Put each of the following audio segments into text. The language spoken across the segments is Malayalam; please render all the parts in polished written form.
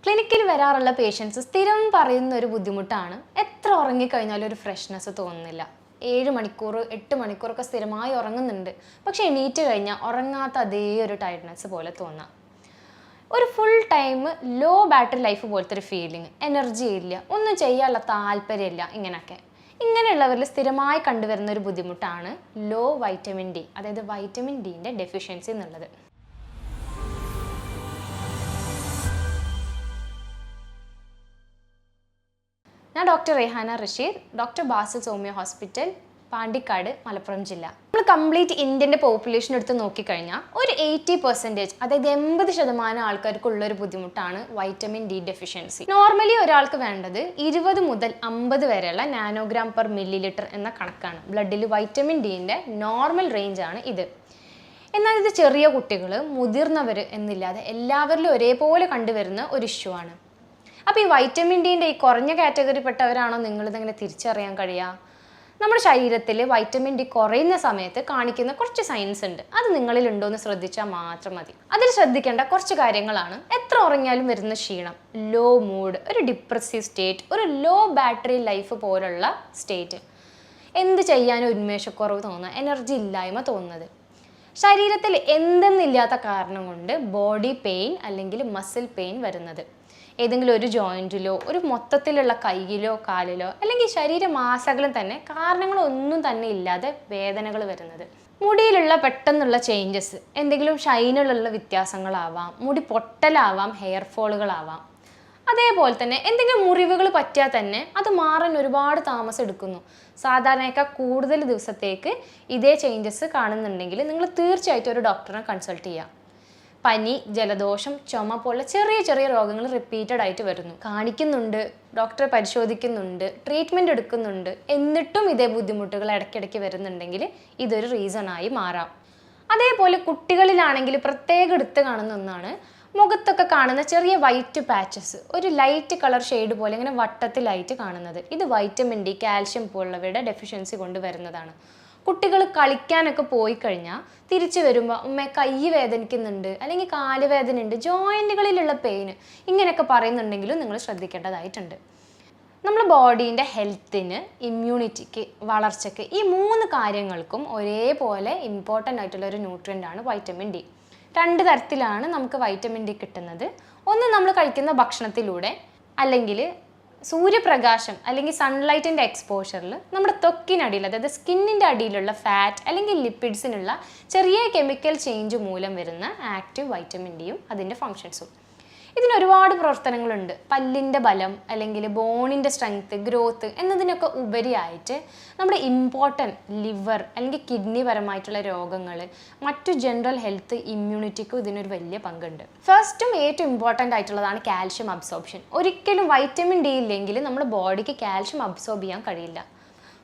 ക്ലിനിക്കിൽ വരാറുള്ള പേഷ്യൻസ് സ്ഥിരം പറയുന്ന ഒരു ബുദ്ധിമുട്ടാണ് എത്ര ഉറങ്ങിക്കഴിഞ്ഞാലും ഒരു ഫ്രഷ്നെസ് തോന്നുന്നില്ല. 7 മണിക്കൂർ 8 മണിക്കൂറൊക്കെ സ്ഥിരമായി ഉറങ്ങുന്നുണ്ട്, പക്ഷെ എണീറ്റ് കഴിഞ്ഞാൽ ഉറങ്ങാത്ത അതേ ഒരു ടയർഡ്നെസ് പോലെ തോന്നാം. ഒരു full time low battery life പോലത്തെ ഒരു ഫീലിംഗ്, എനർജി ഇല്ല, ഒന്നും ചെയ്യാനുള്ള താല്പര്യമില്ല. ഇങ്ങനെയുള്ളവരിൽ സ്ഥിരമായി കണ്ടുവരുന്ന ഒരു ബുദ്ധിമുട്ടാണ് ലോ വൈറ്റമിൻ ഡി, അതായത് വൈറ്റമിൻ ഡിൻ്റെ ഡെഫിഷ്യൻസി എന്നുള്ളത്. ഞാൻ doctor Rehana Rasheed, doctor Basil Somya hospital, Pandikkad, Malappuram ജില്ല. നമ്മൾ കംപ്ലീറ്റ് ഇന്ത്യൻ്റെ പോപ്പുലേഷൻ എടുത്ത് നോക്കിക്കഴിഞ്ഞാൽ ഒരു 80%, അതായത് 80% ആൾക്കാർക്കുള്ളൊരു ബുദ്ധിമുട്ടാണ് വൈറ്റമിൻ ഡി ഡെഫിഷ്യൻസി. നോർമലി ഒരാൾക്ക് വേണ്ടത് 20 മുതൽ 50 വരെയുള്ള നാനോഗ്രാം പെർ മില്ലി ലിറ്റർ എന്ന കണക്കാണ്. ബ്ലഡിൽ വൈറ്റമിൻ ഡിൻ്റെ നോർമൽ റേഞ്ചാണ് ഇത്. എന്നാൽ ഇത് ചെറിയ കുട്ടികൾ, മുതിർന്നവർ എന്നില്ലാതെ എല്ലാവരിലും ഒരേപോലെ കണ്ടുവരുന്ന ഒരു ഇഷ്യൂ ആണ്. അപ്പോൾ ഈ വൈറ്റമിൻ ഡിൻ്റെ ഈ കുറഞ്ഞ കാറ്റഗറിപ്പെട്ടവരാണോ നിങ്ങളിതെങ്ങനെ തിരിച്ചറിയാൻ കഴിയുക? നമ്മുടെ ശരീരത്തിൽ വൈറ്റമിൻ ഡി കുറയുന്ന സമയത്ത് കാണിക്കുന്ന കുറച്ച് സൈൻസ് ഉണ്ട്. അത് നിങ്ങളിൽ ഉണ്ടോ എന്ന് ശ്രദ്ധിച്ചാൽ മാത്രം മതി. അതിൽ ശ്രദ്ധിക്കേണ്ട കുറച്ച് കാര്യങ്ങളാണ്: എത്ര ഉറങ്ങിയാലും വരുന്ന ക്ഷീണം, ലോ മൂഡ്, ഒരു ഡിപ്രസീവ് സ്റ്റേറ്റ്, ഒരു ലോ ബാറ്ററി ലൈഫ് പോലുള്ള സ്റ്റേറ്റ്, എന്ത് ചെയ്യാനും ഉന്മേഷക്കുറവ് തോന്നുക, എനർജി ഇല്ലായ്മ തോന്നുന്നത്, ശരീരത്തിൽ എന്തെന്നില്ലാത്ത കാരണം കൊണ്ട് ബോഡി പെയിൻ അല്ലെങ്കിൽ മസിൽ പെയിൻ വരുന്നത്, ഏതെങ്കിലും ഒരു ജോയിൻറ്റിലോ ഒരു മൊത്തത്തിലുള്ള കൈയിലോ കാലിലോ അല്ലെങ്കിൽ ശരീരമാസകളും തന്നെ കാരണങ്ങളൊന്നും തന്നെ ഇല്ലാതെ വേദനകൾ വരുന്നത്, മുടിയിലുള്ള പെട്ടെന്നുള്ള ചേഞ്ചസ്, എന്തെങ്കിലും ഷൈനിലുള്ള വ്യത്യാസങ്ങളാവാം, മുടി പൊട്ടലാവാം, ഹെയർ ഫോളുകളാവാം. അതേപോലെ തന്നെ എന്തെങ്കിലും മുറിവുകൾ പറ്റിയാൽ തന്നെ അത് മാറാൻ ഒരുപാട് താമസം എടുക്കുന്നു. സാധാരണയൊക്കെ കൂടുതൽ ദിവസത്തേക്ക് ഇതേ ചേഞ്ചസ് കാണുന്നുണ്ടെങ്കിൽ നിങ്ങൾ തീർച്ചയായിട്ടും ഒരു ഡോക്ടറെ കൺസൾട്ട് ചെയ്യുക. പനി, ജലദോഷം, ചുമ പോലുള്ള ചെറിയ ചെറിയ രോഗങ്ങൾ റിപ്പീറ്റഡ് ആയിട്ട് വരുന്നു, കാണിക്കുന്നുണ്ട്, ഡോക്ടറെ പരിശോധിക്കുന്നുണ്ട്, ട്രീറ്റ്മെൻറ്റ് എടുക്കുന്നുണ്ട്, എന്നിട്ടും ഇതേ ബുദ്ധിമുട്ടുകൾ ഇടയ്ക്കിടയ്ക്ക് വരുന്നുണ്ടെങ്കിൽ ഇതൊരു റീസണായി മാറാം. അതേപോലെ കുട്ടികളിലാണെങ്കിൽ പ്രത്യേകം എടുത്ത് കാണുന്ന ഒന്നാണ് മുഖത്തൊക്കെ കാണുന്ന ചെറിയ വൈറ്റ് പാച്ചസ്, ഒരു ലൈറ്റ് കളർ ഷെയ്ഡ് പോലെ ഇങ്ങനെ വട്ടത്തിലായിട്ട് കാണുന്നത്. ഇത് വൈറ്റമിൻ ഡി, കാൽഷ്യം പോലുള്ളവയുടെ ഡെഫിഷ്യൻസി കൊണ്ട് വരുന്നതാണ്. കുട്ടികൾ കളിക്കാനൊക്കെ പോയി കഴിഞ്ഞാൽ തിരിച്ചു വരുമ്പോൾ ഉമ്മ കൈ വേദനിക്കുന്നുണ്ട്, അല്ലെങ്കിൽ കാല് വേദനയുണ്ട്, ജോയിൻറ്റുകളിലുള്ള പെയിന്, ഇങ്ങനെയൊക്കെ പറയുന്നുണ്ടെങ്കിലും നിങ്ങൾ ശ്രദ്ധിക്കേണ്ടതായിട്ടുണ്ട്. നമ്മുടെ ബോഡീൻ്റെ ഹെൽത്തിന്, ഇമ്മ്യൂണിറ്റിക്ക്, വളർച്ചയ്ക്ക്, ഈ 3 കാര്യങ്ങൾക്കും ഒരേപോലെ ഇമ്പോർട്ടൻ്റ് ആയിട്ടുള്ള ഒരു ന്യൂട്രിയൻ്റാണ് വൈറ്റമിൻ ഡി. 2 തരത്തിലാണ് നമുക്ക് വൈറ്റമിൻ ഡി കിട്ടുന്നത്. ഒന്ന് നമ്മൾ കഴിക്കുന്ന ഭക്ഷണത്തിലൂടെ, അല്ലെങ്കിൽ സൂര്യപ്രകാശം അല്ലെങ്കിൽ സൺലൈറ്റിൻ്റെ എക്സ്പോഷറിൽ നമ്മുടെ ത്വക്കിനടിയിൽ, അതായത് സ്കിന്നിൻ്റെ അടിയിലുള്ള ഫാറ്റ് അല്ലെങ്കിൽ ലിപ്പിഡ്സിനുള്ള ചെറിയ കെമിക്കൽ ചേഞ്ച് മൂലം വരുന്ന ആക്റ്റീവ് വൈറ്റമിൻ ഡിയും അതിൻ്റെ ഫങ്ഷൻസും. ഇതിന് ഒരുപാട് പ്രവർത്തനങ്ങളുണ്ട്. പല്ലിൻ്റെ ബലം അല്ലെങ്കിൽ ബോണിൻ്റെ സ്ട്രെങ്ത്ത്, ഗ്രോത്ത് എന്നതിനൊക്കെ ഉപരിയായിട്ട് നമ്മുടെ ഇമ്പോർട്ടൻറ്റ് ലിവർ അല്ലെങ്കിൽ കിഡ്നി പരമായിട്ടുള്ള രോഗങ്ങൾ, മറ്റു ജനറൽ ഹെൽത്ത്, ഇമ്മ്യൂണിറ്റിക്കും ഇതിനൊരു വലിയ പങ്കുണ്ട്. ഫസ്റ്റും ഏറ്റവും ഇമ്പോർട്ടൻ്റ് ആയിട്ടുള്ളതാണ് കാൽഷ്യം അബ്സോർപ്ഷൻ. ഒരിക്കലും വൈറ്റമിൻ ഡി ഇല്ലെങ്കിൽ നമ്മുടെ ബോഡിക്ക് കാൽഷ്യം അബ്സോർബ് ചെയ്യാൻ കഴിയില്ല.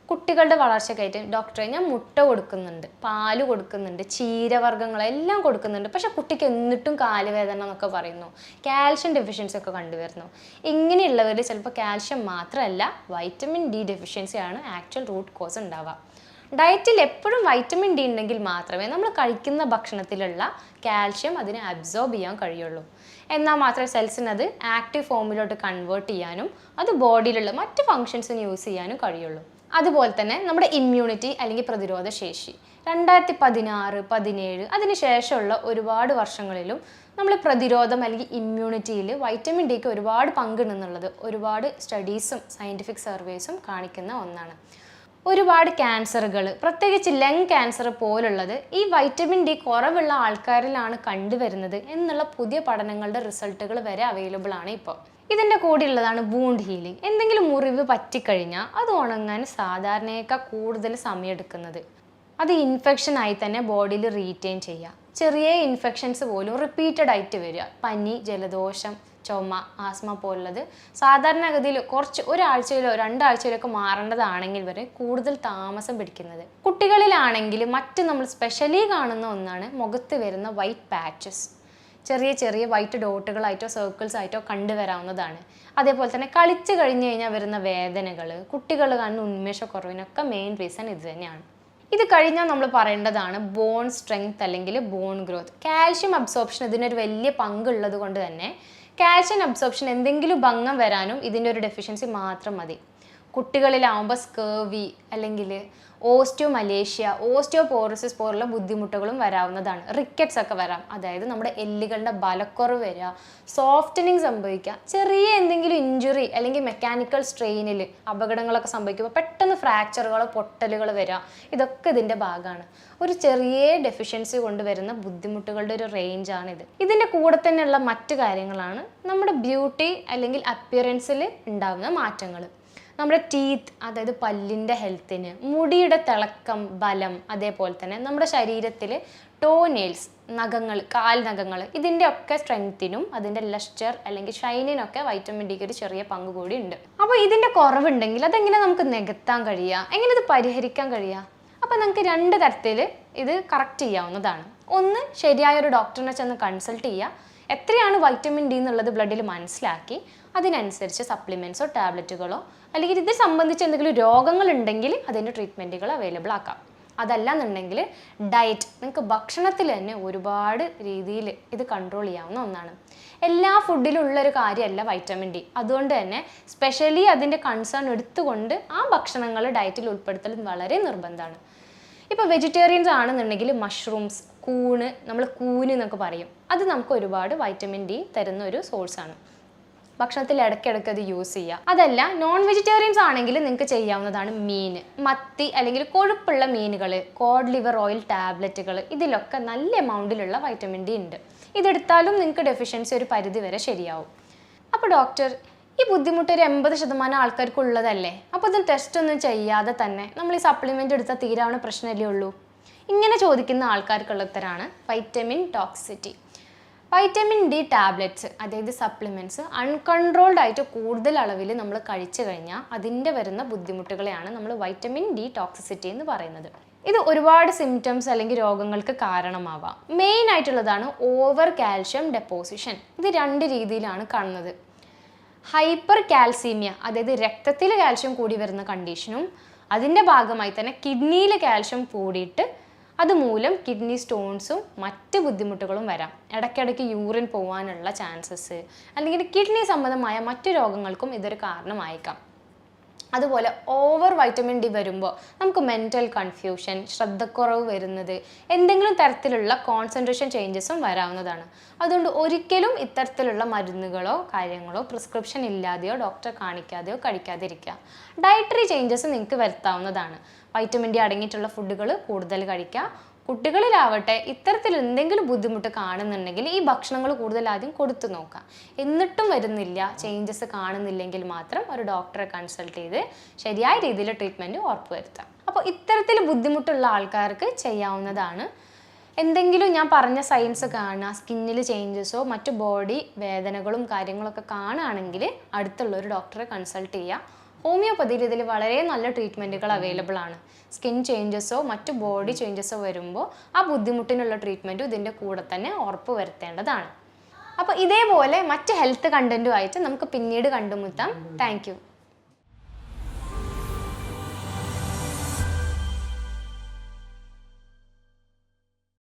കുട്ടികളുടെ വളർച്ചയ്ക്കായിട്ട് ഡോക്ടറെ ഞാൻ മുട്ട കൊടുക്കുന്നുണ്ട്, പാല് കൊടുക്കുന്നുണ്ട്, ചീരവർഗ്ഗങ്ങളെല്ലാം കൊടുക്കുന്നുണ്ട്, പക്ഷെ കുട്ടിക്ക് എന്നിട്ടും കാലുവേദന എന്നൊക്കെ പറയുന്നു, കാൽഷ്യം ഡെഫിഷ്യൻസി ഒക്കെ കണ്ടുവരുന്നു. ഇങ്ങനെയുള്ളവർ ചിലപ്പോൾ കാൽഷ്യം മാത്രമല്ല വൈറ്റമിൻ ഡി ഡെഫിഷ്യൻസിയാണ് ആക്ച്വൽ റൂട്ട് കോസ് ഉണ്ടാവുക. ഡയറ്റിൽ എപ്പോഴും വൈറ്റമിൻ ഡി ഉണ്ടെങ്കിൽ മാത്രമേ നമ്മൾ കഴിക്കുന്ന ഭക്ഷണത്തിലുള്ള കാൽഷ്യം അതിനെ അബ്സോർബ് ചെയ്യാൻ കഴിയുള്ളൂ. എന്നാൽ മാത്രമേ സെൽസിന് അത് ആക്റ്റീവ് ഫോമിലോട്ട് കൺവേർട്ട് ചെയ്യാനും അത് ബോഡിയിലുള്ള മറ്റ് ഫങ്ഷൻസിന് യൂസ് ചെയ്യാനും കഴിയുള്ളൂ. അതുപോലെ തന്നെ നമ്മുടെ ഇമ്മ്യൂണിറ്റി അല്ലെങ്കിൽ പ്രതിരോധ ശേഷി 2016, 17 അതിന് ശേഷമുള്ള ഒരുപാട് വർഷങ്ങളിലും നമ്മൾ പ്രതിരോധം അല്ലെങ്കിൽ ഇമ്മ്യൂണിറ്റിയിൽ വൈറ്റമിൻ ഡിക്ക് ഒരുപാട് പങ്കുണ്ടെന്നുള്ളത് ഒരുപാട് സ്റ്റഡീസും സയൻറ്റിഫിക് സർവേസും കാണിക്കുന്ന ഒന്നാണ്. ഒരുപാട് ക്യാൻസറുകൾ, പ്രത്യേകിച്ച് ലങ് ക്യാൻസർ പോലുള്ളത് ഈ വൈറ്റമിൻ ഡി കുറവുള്ള ആൾക്കാരിലാണ് കണ്ടുവരുന്നത് എന്നുള്ള പുതിയ പഠനങ്ങളുടെ റിസൾട്ടുകൾ വരെ അവൈലബിൾ ആണ് ഇപ്പോൾ. ഇതിൻ്റെ കൂടെയുള്ളതാണ് വൂണ്ട് ഹീലിംഗ്. എന്തെങ്കിലും മുറിവ് പറ്റിക്കഴിഞ്ഞാൽ അത് ഉണങ്ങാൻ സാധാരണയേക്കാൾ കൂടുതൽ സമയമെടുക്കുന്നത്. അത് ഇൻഫെക്ഷൻ ആയി തന്നെ ബോഡിയിൽ റീറ്റെയിൻ ചെയ്യുക. ചെറിയ ഇൻഫെക്ഷൻസ് പോലും റിപ്പീറ്റഡ് ആയിട്ട് വരിക, പനി, ജലദോഷം, ചുമ, ആസ്മ പോലുള്ളത് സാധാരണഗതിയിൽ കുറച്ച് ഒരാഴ്ചയിലോ 2 ആഴ്ചയിലൊക്കെ മാറേണ്ടതാണെങ്കിൽ വരെ കൂടുതൽ താമസം പിടിക്കുന്നത്. കുട്ടികളിലാണെങ്കിൽ മറ്റ് നമ്മൾ സ്പെഷ്യലി കാണുന്ന ഒന്നാണ് മുഖത്ത് വരുന്ന വൈറ്റ് പാച്ചസ്. ചെറിയ ചെറിയ വൈറ്റ് ഡോട്ടുകളായിട്ടോ സർക്കിൾസ് ആയിട്ടോ കണ്ടുവരാവുന്നതാണ്. അതേപോലെ തന്നെ കളിച്ച് കഴിഞ്ഞ് കഴിഞ്ഞാൽ വരുന്ന വേദനകൾ, കുട്ടികൾ കാണുന്ന ഉന്മേഷക്കുറവിനൊക്കെ മെയിൻ റീസൺ ഇത് തന്നെയാണ്. ഇത് കഴിഞ്ഞാൽ നമ്മൾ പറയേണ്ടതാണ് ബോൺ സ്ട്രെങ്ത് അല്ലെങ്കിൽ ബോൺ ഗ്രോത്ത്. കാൽഷ്യം അബ്സോർപ്ഷൻ ഇതിനൊരു വലിയ പങ്കുള്ളത് കൊണ്ട് തന്നെ കാൽഷ്യം അബ്സോർപ്ഷൻ എന്തെങ്കിലും ഭംഗം വരാനും ഇതിൻ്റെ ഒരു ഡെഫിഷ്യൻസി മാത്രം മതി. കുട്ടികളിലാവുമ്പോൾ സ്കേർവി അല്ലെങ്കിൽ ഓസ്റ്റിയോമലേഷ്യ, ഓസ്റ്റിയോപോറോസിസ് പോലുള്ള ബുദ്ധിമുട്ടുകളും വരാവുന്നതാണ്. റിക്കറ്റ്സ് ഒക്കെ വരാം, അതായത് നമ്മുടെ എല്ലുകളുടെ ബലക്കുറവ് വരിക, സോഫ്റ്റനിങ് സംഭവിക്കുക, ചെറിയ എന്തെങ്കിലും ഇഞ്ചുറി അല്ലെങ്കിൽ മെക്കാനിക്കൽ സ്ട്രെയിനിൽ അപകടങ്ങളൊക്കെ സംഭവിക്കുമ്പോൾ പെട്ടെന്ന് ഫ്രാക്ചറുകളോ പൊട്ടലുകൾ വരിക, ഇതൊക്കെ ഇതിൻ്റെ ഭാഗമാണ്. ഒരു ചെറിയ ഡെഫിഷ്യൻസി കൊണ്ടുവരുന്ന ബുദ്ധിമുട്ടുകളുടെ ഒരു റേഞ്ചാണിത്. ഇതിൻ്റെ കൂടെ തന്നെയുള്ള മറ്റു കാര്യങ്ങളാണ് നമ്മുടെ ബ്യൂട്ടി അല്ലെങ്കിൽ അപ്പിയറൻസിൽ ഉണ്ടാകുന്ന മാറ്റങ്ങൾ. നമ്മുടെ ടീത്ത്, അതായത് പല്ലിൻ്റെ ഹെൽത്തിന്, മുടിയുടെ തിളക്കം, ബലം, അതേപോലെ തന്നെ നമ്മുടെ ശരീരത്തിൽ ടോ നെയിൽസ്, നഖങ്ങൾ, കാൽ നഖങ്ങൾ, ഇതിൻ്റെ ഒക്കെ സ്ട്രെങ്ത്തിനും അതിൻ്റെ ലസ്റ്റർ അല്ലെങ്കിൽ ഷൈനിനൊക്കെ വൈറ്റമിൻ ഡിക്ക് ഒരു ചെറിയ പങ്ക് കൂടി ഉണ്ട്. അപ്പോൾ ഇതിൻ്റെ കുറവുണ്ടെങ്കിൽ അതെങ്ങനെ നമുക്ക് നികത്താൻ കഴിയുക, എങ്ങനെ ഇത് പരിഹരിക്കാൻ കഴിയുക? അപ്പോൾ നമുക്ക് 2 തരത്തിൽ ഇത് കറക്റ്റ് ചെയ്യാവുന്നതാണ്. ഒന്ന്, ശരിയായൊരു ഡോക്ടറിനെ ചെന്ന് കൺസൾട്ട് ചെയ്യുക. എത്രയാണ് വൈറ്റമിൻ ഡി എന്നുള്ളത് ബ്ലഡിൽ മനസ്സിലാക്കി അതിനനുസരിച്ച് സപ്ലിമെൻറ്റ്സോ ടാബ്ലറ്റുകളോ അല്ലെങ്കിൽ ഇത് സംബന്ധിച്ച് എന്തെങ്കിലും രോഗങ്ങളുണ്ടെങ്കിൽ അതിൻ്റെ ട്രീറ്റ്മെൻറ്റുകൾ അവൈലബിൾ ആക്കാം. അതല്ല എന്നുണ്ടെങ്കിൽ ഡയറ്റ്, നിങ്ങൾക്ക് ഭക്ഷണത്തിൽ തന്നെ ഒരുപാട് രീതിയിൽ ഇത് കൺട്രോൾ ചെയ്യാവുന്ന ഒന്നാണ്. എല്ലാ ഫുഡിലും ഉള്ളൊരു കാര്യമല്ല വൈറ്റമിൻ ഡി. അതുകൊണ്ട് തന്നെ സ്പെഷ്യലി അതിൻ്റെ കൺസേൺ എടുത്തുകൊണ്ട് ആ ഭക്ഷണങ്ങൾ ഡയറ്റിൽ ഉൾപ്പെടുത്തൽ വളരെ നിർബന്ധമാണ്. ഇപ്പോൾ വെജിറ്റേറിയൻസ് ആണെന്നുണ്ടെങ്കിൽ മഷ്റൂംസ്, നമ്മൾ കൂന് എന്നൊക്കെ പറയും, അത് നമുക്ക് ഒരുപാട് വൈറ്റമിൻ ഡി തരുന്ന ഒരു സോഴ്സാണ്. ഭക്ഷണത്തിൽ ഇടയ്ക്കിടയ്ക്ക് അത് യൂസ് ചെയ്യുക. അതല്ല, നോൺ വെജിറ്റേറിയൻസ് ആണെങ്കിൽ നിങ്ങൾക്ക് ചെയ്യാവുന്നതാണ് മീൻ, മത്തി അല്ലെങ്കിൽ കൊഴുപ്പുള്ള മീനുകൾ, കോഡ് ലിവർ ഓയിൽ ടാബ്ലറ്റുകൾ, ഇതിലൊക്കെ നല്ല എമൗണ്ടിലുള്ള വൈറ്റമിൻ ഡി ഉണ്ട്. ഇതെടുത്താലും നിങ്ങൾക്ക് ഡെഫിഷ്യൻസി ഒരു പരിധി വരെ ശരിയാവും. അപ്പോൾ ഡോക്ടർ, ഈ ബുദ്ധിമുട്ട് ഒരു 80% ആൾക്കാർക്ക് ഉള്ളതല്ലേ, അപ്പോൾ ഇതിന് ടെസ്റ്റ് ഒന്നും ചെയ്യാതെ തന്നെ നമ്മൾ ഈ സപ്ലിമെൻ്റ് എടുത്താൽ തീരാവുന്ന പ്രശ്നമല്ലേ ഉള്ളൂ? ഇങ്ങനെ ചോദിക്കുന്ന ആൾക്കാർക്കുള്ള ഉത്തരമാണ് vitamin toxicity. Vitamin D tablets, അതായത് സപ്ലിമെൻറ്റ്സ് അൺകൺട്രോൾഡ് ആയിട്ട് കൂടുതൽ അളവിൽ നമ്മൾ കഴിച്ചു കഴിഞ്ഞാൽ അതിൻ്റെ വരുന്ന ബുദ്ധിമുട്ടുകളെയാണ് നമ്മൾ വൈറ്റമിൻ ഡി ടോക്സിസിറ്റി എന്ന് പറയുന്നത്. ഇത് ഒരുപാട് സിംറ്റംസ് അല്ലെങ്കിൽ രോഗങ്ങൾക്ക് കാരണമാവാം. മെയിൻ ആയിട്ടുള്ളതാണ് ഓവർ കാൽഷ്യം ഡെപ്പോസിഷൻ. ഇത് 2 രീതിയിലാണ് കാണുന്നത്. ഹൈപ്പർ കാൽസീമിയ, അതായത് രക്തത്തിൽ കാൽഷ്യം കൂടി വരുന്ന കണ്ടീഷനും അതിൻ്റെ ഭാഗമായി തന്നെ കിഡ്നിയിൽ കാൽഷ്യം കൂടിയിട്ട് അതുമൂലം കിഡ്നി സ്റ്റോൺസും മറ്റ് ബുദ്ധിമുട്ടുകളും വരാം. ഇടയ്ക്കിടയ്ക്ക് യൂറിൻ പോകാനുള്ള ചാൻസസ് അല്ലെങ്കിൽ കിഡ്നി സംബന്ധമായ മറ്റു രോഗങ്ങൾക്കും ഇതൊരു കാരണമായേക്കാം. അതുപോലെ ഓവർ വൈറ്റമിൻ ഡി വരുമ്പോൾ നമുക്ക് മെൻ്റൽ കൺഫ്യൂഷൻ, ശ്രദ്ധക്കുറവ് വരുന്നത്, എന്തെങ്കിലും തരത്തിലുള്ള കോൺസെൻട്രേഷൻ ചേഞ്ചസും വരാവുന്നതാണ്. അതുകൊണ്ട് ഒരിക്കലും ഇത്തരത്തിലുള്ള മരുന്നുകളോ കാര്യങ്ങളോ പ്രിസ്ക്രിപ്ഷൻ ഇല്ലാതെയോ ഡോക്ടറെ കാണിക്കാതെയോ കഴിക്കാതിരിക്കുക. ഡയറ്ററി ചേഞ്ചസ് നിങ്ങൾക്ക് വരുത്താവുന്നതാണ്. വൈറ്റമിൻ ഡി അടങ്ങിയിട്ടുള്ള ഫുഡുകൾ കൂടുതൽ കഴിക്കുക. കുട്ടികളിലാവട്ടെ ഇത്തരത്തിൽ എന്തെങ്കിലും ബുദ്ധിമുട്ട് കാണുന്നുണ്ടെങ്കിൽ ഈ ഭക്ഷണങ്ങൾ കൂടുതൽ ആദ്യം കൊടുത്തു നോക്കാം. എന്നിട്ടും വരുന്നില്ല, ചേഞ്ചസ് കാണുന്നില്ലെങ്കിൽ മാത്രം ഒരു ഡോക്ടറെ കൺസൾട്ട് ചെയ്ത് ശരിയായ രീതിയിൽ ട്രീറ്റ്മെൻറ്റ് ഉറപ്പുവരുത്താം. അപ്പോൾ ഇത്തരത്തിൽ ബുദ്ധിമുട്ടുള്ള ആൾക്കാർക്ക് ചെയ്യാവുന്നതാണ്. എന്തെങ്കിലും ഞാൻ പറഞ്ഞ സൈൻസ് കാണുക, സ്കിന്നിൽ ചേഞ്ചസോ മറ്റു ബോഡി വേദനകളും കാര്യങ്ങളൊക്കെ കാണുകയാണെങ്കിൽ അടുത്തുള്ള ഒരു ഡോക്ടറെ കൺസൾട്ട് ചെയ്യുക. ഹോമിയോപ്പതിയിൽ ഇതിൽ വളരെ നല്ല ട്രീറ്റ്മെൻറ്റുകൾ അവൈലബിൾ ആണ്. സ്കിൻ ചേഞ്ചസോ മറ്റു ബോഡി ചേഞ്ചസോ വരുമ്പോൾ ആ ബുദ്ധിമുട്ടിനുള്ള ട്രീറ്റ്മെൻറ്റും ഇതിൻ്റെ കൂടെ തന്നെ ഉറപ്പ് വരുത്തേണ്ടതാണ്. അപ്പോൾ ഇതേപോലെ മറ്റ് ഹെൽത്ത് കണ്ടൻറ്റുമായിട്ട് നമുക്ക് പിന്നീട് കണ്ടുമുട്ടാം. താങ്ക്